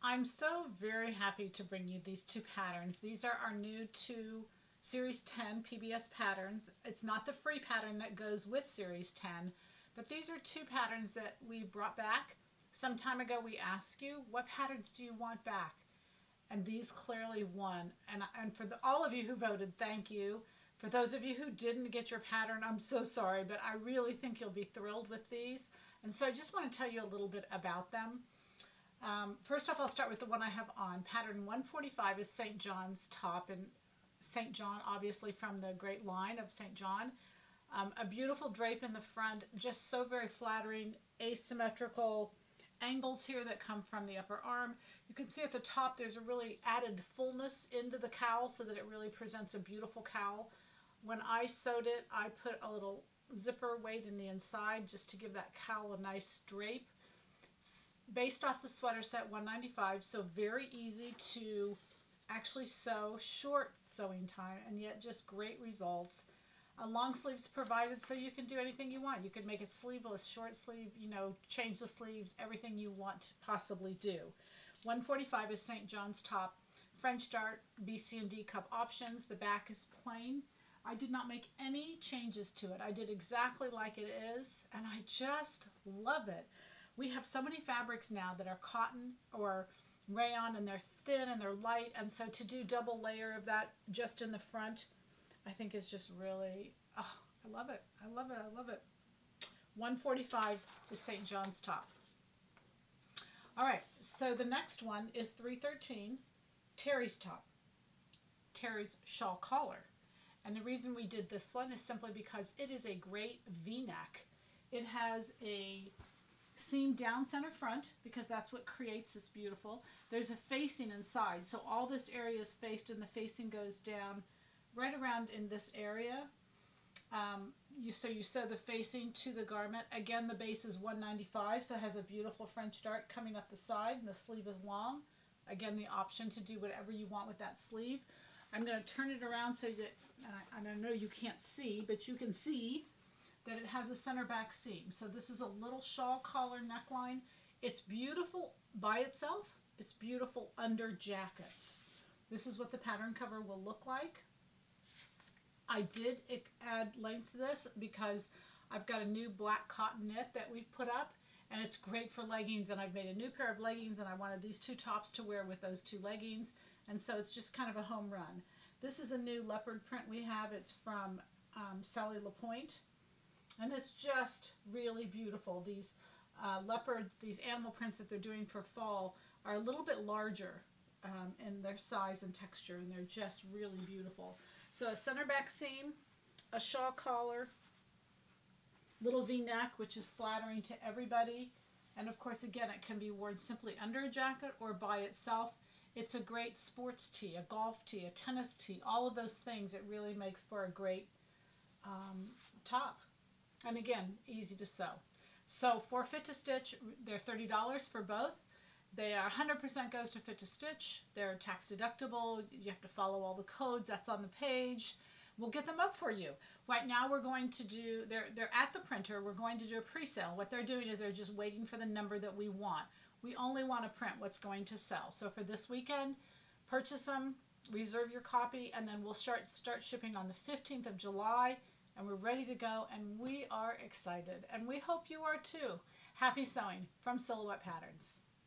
I'm so very happy to bring you these two patterns. These are our new two Series 10 PBS patterns. It's not the free pattern that goes with Series 10, but these are two patterns that we brought back. Some time ago we asked you, what patterns do you want back? And these clearly won. And for all of you who voted, thank you. For those of you who didn't get your pattern, I'm so sorry, but I really think you'll be thrilled with these. And so I just want to tell you a little bit about them. First off, I'll start with the one I have on. Pattern 145 is St. John's top, and St. John, obviously from the great line of St. John. A beautiful drape in the front, just so very flattering, asymmetrical angles here that come from the upper arm. You can see at the top there's a really added fullness into the cowl so that it really presents a beautiful cowl. When I sewed it, I put a little zipper weight in the inside just to give that cowl a nice drape. Based off the sweater set, 195, so very easy to actually sew, short sewing time, and yet just great results. Long sleeves provided, so you can do anything you want. You can make it sleeveless, short sleeve, change the sleeves, everything you want to possibly do. 145 is St. John's top, French dart, B, C, and D cup options. The back is plain. I did not make any changes to it. I did exactly like it is, and I just love it. We have so many fabrics now that are cotton or rayon, and they're thin and they're light, and so to do double layer of that just in the front, I think is just really, oh, I love it. I love it. I love it. 145 is St. John's top. All right, so the next one is 313, Terry's top. Terry's shawl collar. And the reason we did this one is simply because it is a great V-neck. It has a seam down center front because that's what creates this beautiful. There's a facing inside, so all this area is faced and the facing goes down right around in this area. You sew the facing to the garment. Again, the base is 195, so it has a beautiful French dart coming up the side, and the sleeve is long. Again, the option to do whatever you want with that sleeve. I'm going to turn it around so that, and I know you can't see, but you can see that it has a center back seam. So this is a little shawl collar neckline. It's beautiful by itself. It's beautiful under jackets. This is what the pattern cover will look like. I did add length to this because I've got a new black cotton knit that we've put up, and it's great for leggings, and I've made a new pair of leggings, and I wanted these two tops to wear with those two leggings, and so it's just kind of a home run. This is a new leopard print we have. It's from Sally LaPointe, and it's just really beautiful. These these animal prints that they're doing for fall are a little bit larger in their size and texture, and they're just really beautiful. So a center back seam, a shawl collar, little V-neck, which is flattering to everybody. And of course, again, it can be worn simply under a jacket or by itself. It's a great sports tee, a golf tee, a tennis tee, all of those things. It really makes for a great top. And again, easy to sew. So for Fit to Stitch, they're $30 for both. They are 100% goes to Fit to Stitch. They're tax deductible. You have to follow all the codes. That's on the page. We'll get them up for you. Right now we're going to do, they're at the printer. We're going to do a pre-sale. What they're doing is they're just waiting for the number that we want. We only want to print what's going to sell. So for this weekend, purchase them, reserve your copy, and then we'll start shipping on the 15th of July, and we're ready to go, and we are excited. And we hope you are too. Happy sewing from Silhouette Patterns.